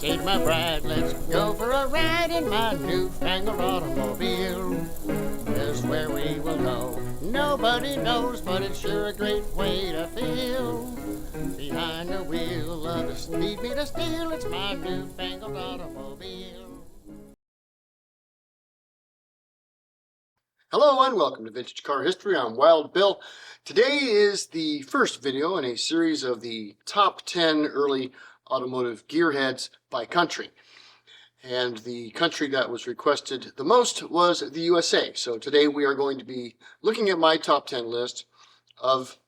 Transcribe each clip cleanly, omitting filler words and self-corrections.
meet my bride. Let's go for a ride in my newfangled automobile. Just where we will go, nobody knows, but it's sure a great way to feel. Behind the wheel of the speed meter steel, it's my newfangled automobile. Hello and welcome to Vintage Car History. I'm Wild Bill. Today is the first video in a series of the top 10 early automotive gearheads by country. And the country that was requested the most was the USA. So today we are going to be looking at my top 10 list of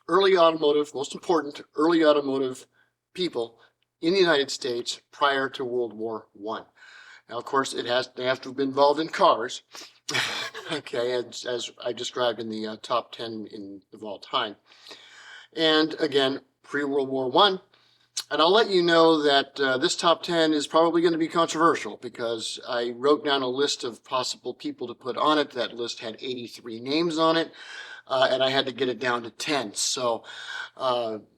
early automotive, most important early automotive people in the United States prior to World War I. Now, of course, they have to have been involved in cars. Okay, as I described in the top 10 of all time. And again, pre-World War I. And I'll let you know that this top 10 is probably going to be controversial because I wrote down a list of possible people to put on it. That list had 83 names on it, and I had to get it down to 10. So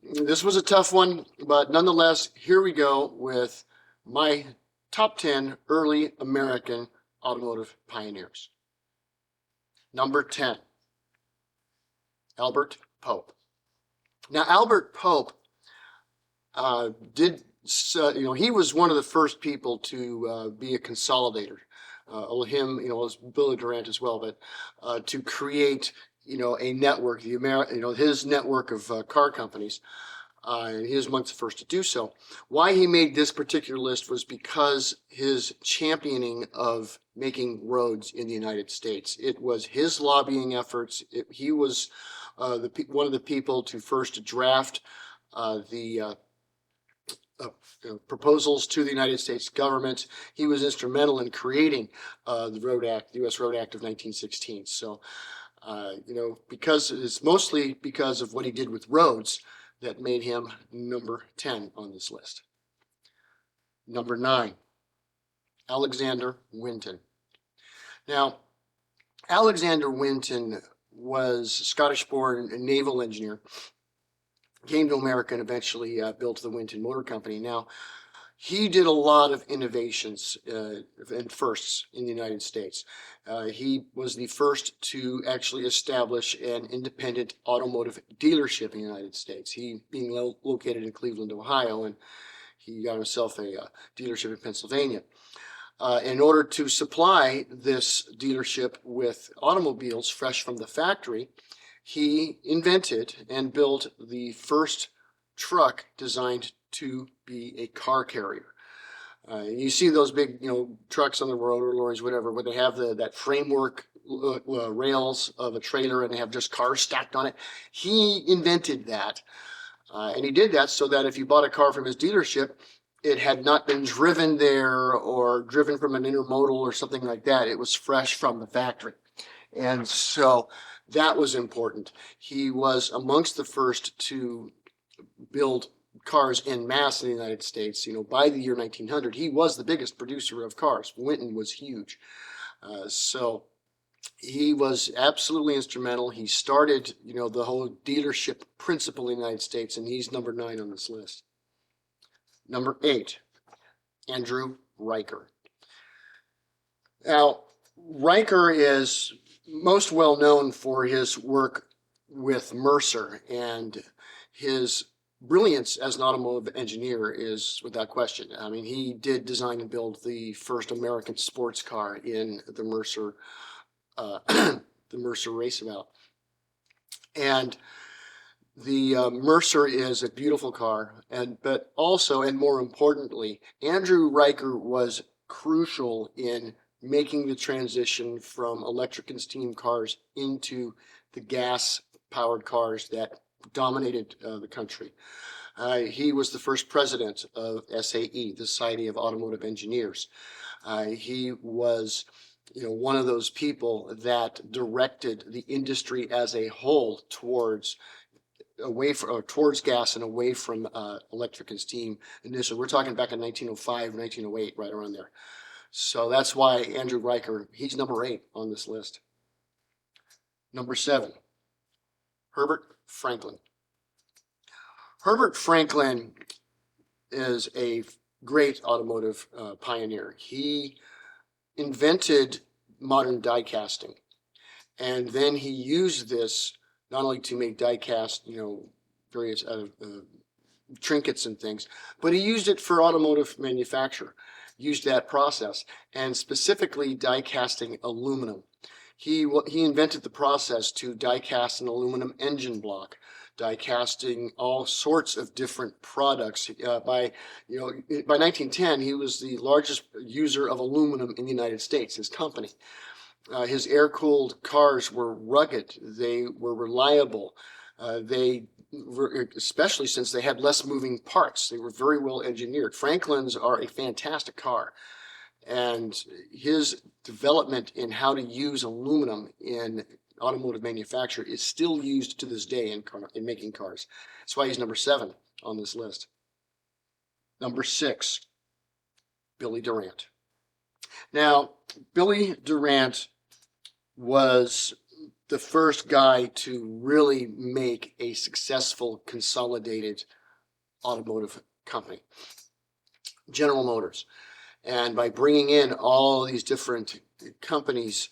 this was a tough one, but nonetheless, here we go with my top 10 early American automotive pioneers. Number 10, Albert Pope. Now, Albert Pope he was one of the first people to be a consolidator. Him, as Billy Durant as well, but to create, a network, his network of car companies. And he was amongst the first to do so. Why he made this particular list was because his championing of making roads in the United States. It was his lobbying efforts. He was one of the people to first draft the proposals to the United States government. He was instrumental in creating the Road Act, the U.S. Road Act of 1916. So, because it's mostly because of what he did with roads that made him number 10 on this list. Number 9, Alexander Winton. Now, Alexander Winton was a Scottish-born naval engineer, came to America and eventually built the Winton Motor Company. Now, he did a lot of innovations and firsts in the United States. He was the first to actually establish an independent automotive dealership in the United States. He being located in Cleveland, Ohio, and he got himself a dealership in Pennsylvania. In order to supply this dealership with automobiles fresh from the factory, he invented and built the first truck designed to be a car carrier. You see those big, trucks on the road or lorries, whatever, where they have that framework rails of a trailer and they have just cars stacked on it. He invented that, and he did that so that if you bought a car from his dealership, it had not been driven there or driven from an intermodal or something like that. It was fresh from the factory, and so that was important. He was amongst the first to build cars en masse in the United States. By the year 1900, he was the biggest producer of cars. Winton was huge. So he was absolutely instrumental. He started, the whole dealership principle in the United States, and he's number 9 on this list. Number 8, Andrew Rker. Now, Rker is most well known for his work with Mercer, and his brilliance as an automotive engineer is without question. I mean, he did design and build the first American sports car in the Mercer, the Mercer Raceabout. And the Mercer is a beautiful car, but also, and more importantly, Andrew Rker was crucial in making the transition from electric and steam cars into the gas-powered cars that dominated the country. He was the first president of SAE, the Society of Automotive Engineers. He was, one of those people that directed the industry as a whole towards gas and away from electric and steam initially. We're talking back in 1905, 1908, right around there. So that's why Andrew Rker, he's number 8 on this list. Number 7, Herbert Franklin. Herbert Franklin is a great automotive pioneer. He invented modern die casting, and then he used this not only to make die cast, various trinkets and things, but he used it for automotive manufacture, used that process, and specifically die casting aluminum. He invented the process to die cast an aluminum engine block, die casting all sorts of different products. By 1910, he was the largest user of aluminum in the United States, his company. His air-cooled cars were rugged. They were reliable. Especially since they had less moving parts. They were very well engineered. Franklin's are a fantastic car. And his development in how to use aluminum in automotive manufacture is still used to this day in making cars. That's why he's number 7 on this list. Number 6, Billy Durant. Now, Billy Durant was the first guy to really make a successful consolidated automotive company, General Motors. And by bringing in all these different companies,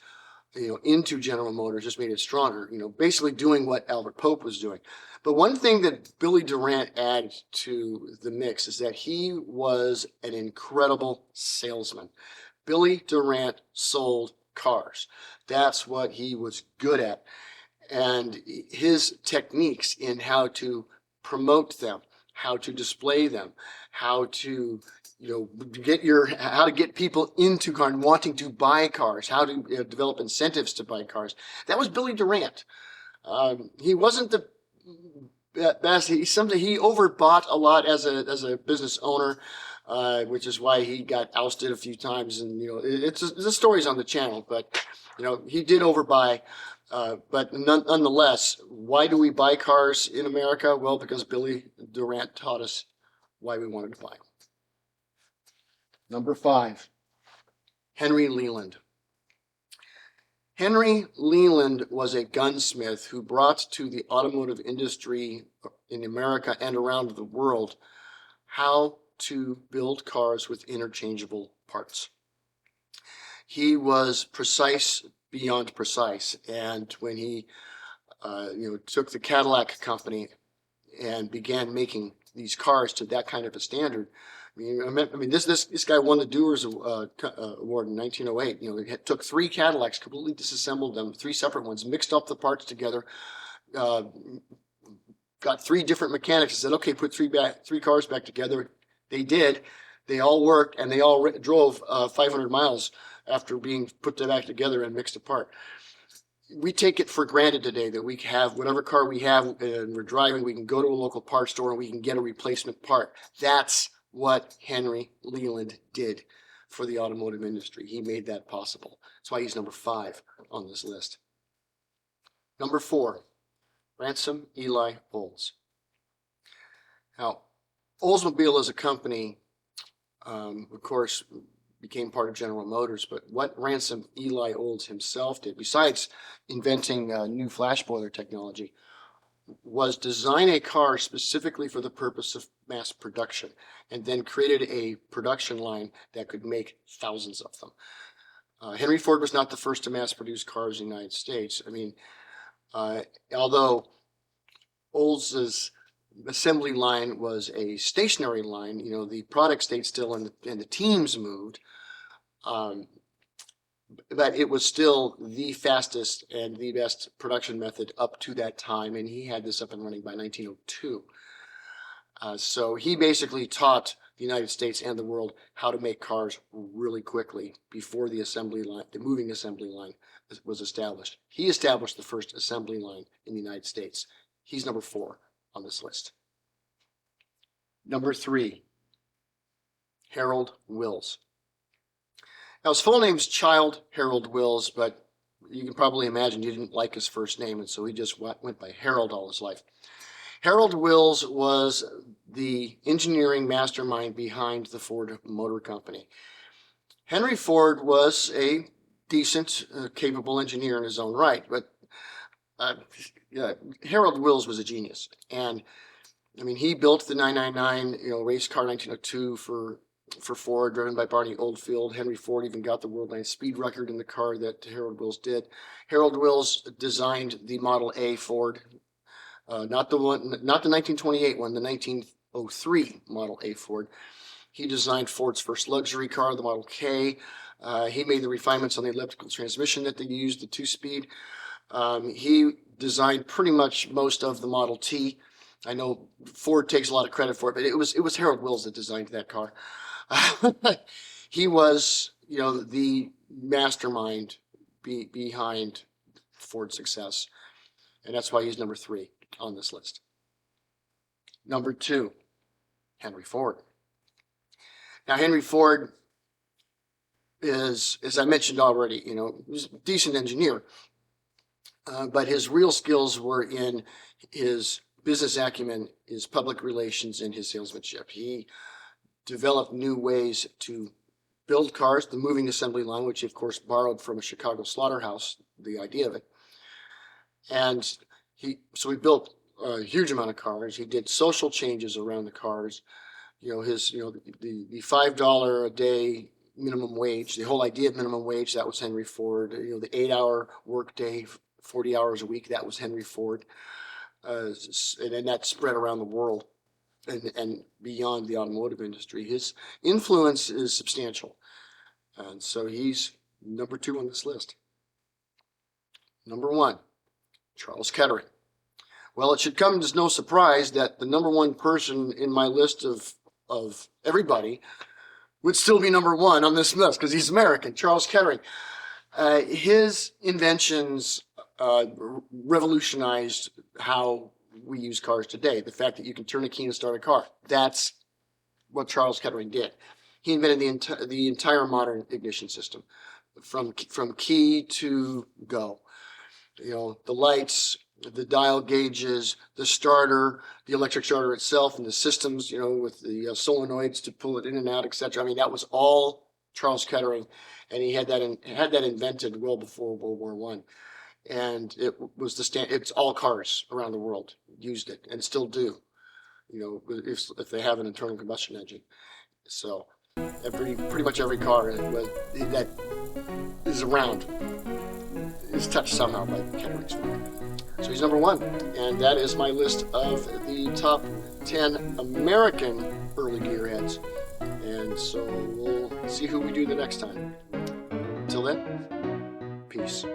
into General Motors, just made it stronger, basically doing what Albert Pope was doing. But one thing that Billy Durant added to the mix is that he was an incredible salesman. Billy Durant sold cars. That's what he was good at. And his techniques in how to promote them, how to display them, how to how to get people into cars and wanting to buy cars, how to develop incentives to buy cars. That was Billy Durant. He wasn't the best. He overbought a lot as a business owner, which is why he got ousted a few times. And the story's on the channel, but he did overbuy. But nonetheless, why do we buy cars in America? Well, because Billy Durant taught us why we wanted to buy them. Number 5, Henry Leland. Henry Leland was a gunsmith who brought to the automotive industry in America and around the world how to build cars with interchangeable parts. He was precise beyond precise, and when he took the Cadillac company and began making these cars to that kind of a standard, this guy won the Doers Award in 1908. He took 3 Cadillacs, completely disassembled them, 3 separate ones, mixed up the parts together, got 3 different mechanics and said, okay, put 3 cars back together. They did. They all worked, and they all drove 500 miles after being put back together and mixed apart. We take it for granted today that we have whatever car we have and we're driving, we can go to a local parts store and we can get a replacement part. That's what Henry Leland did for the automotive industry. He made that possible. That's why he's number 5 on this list. Number 4, Ransom Eli Olds. Now, Oldsmobile as a company, of course, became part of General Motors, but what Ransom Eli Olds himself did, besides inventing new flash boiler technology, was design a car specifically for the purpose of mass production, and then created a production line that could make thousands of them. Henry Ford was not the first to mass produce cars in the United States. Although Olds' assembly line was a stationary line, the product stayed still and the teams moved, but it was still the fastest and the best production method up to that time, and he had this up and running by 1902. So he basically taught the United States and the world how to make cars really quickly before the assembly line, the moving assembly line, was established. He established the first assembly line in the United States. He's number 4 on this list. Number 3, Harold Wills. Now, his full name's Child Harold Wills, but you can probably imagine he didn't like his first name, and so he just went by Harold all his life. Harold Wills was the engineering mastermind behind the Ford Motor Company. Henry Ford was a decent, capable engineer in his own right, but Harold Wills was a genius. And he built the 999, race car 1902 for for Ford, driven by Barney Oldfield. Henry Ford even got the world line speed record in the car that Harold Wills did. Harold Wills designed the Model A Ford, not the 1928 one, the 1903 Model A Ford. He designed Ford's first luxury car, the Model K. He made the refinements on the elliptical transmission that they used, the 2-speed. He designed pretty much most of the Model T. I know Ford takes a lot of credit for it, but it was Harold Wills that designed that car. He was, the mastermind behind Ford's success, and that's why he's number 3 on this list. Number 2, Henry Ford. Now, Henry Ford is, as I mentioned already, he's a decent engineer, but his real skills were in his business acumen, his public relations, and his salesmanship. He developed new ways to build cars, the moving assembly line, which he, of course, borrowed from a Chicago slaughterhouse, the idea of it. And so he built a huge amount of cars. He did social changes around the cars. The $5 a day minimum wage, the whole idea of minimum wage, that was Henry Ford. The 8-hour work day, 40 hours a week, that was Henry Ford. And that spread around the world and beyond the automotive industry. His influence is substantial. And so he's number 2 on this list. Number 1, Charles Kettering. Well, it should come as no surprise that the number 1 person in my list of everybody would still be number 1 on this list because he's American, Charles Kettering. His inventions revolutionized how we use cars today. The fact that you can turn a key and start a car. That's what Charles Kettering did. He invented the entire modern ignition system, from key to go. The lights, the dial gauges, the starter, the electric starter itself, and the systems, with the solenoids to pull it in and out, etc. I mean, that was all Charles Kettering, and he had that invented well before World War I. And it was it's all cars around the world used it and still do, if they have an internal combustion engine. So pretty much every car that is around is touched somehow by Kettering's work. So he's number 1, and that is my list of the top 10 American early gearheads. And so we'll see who we do the next time. Until then, peace.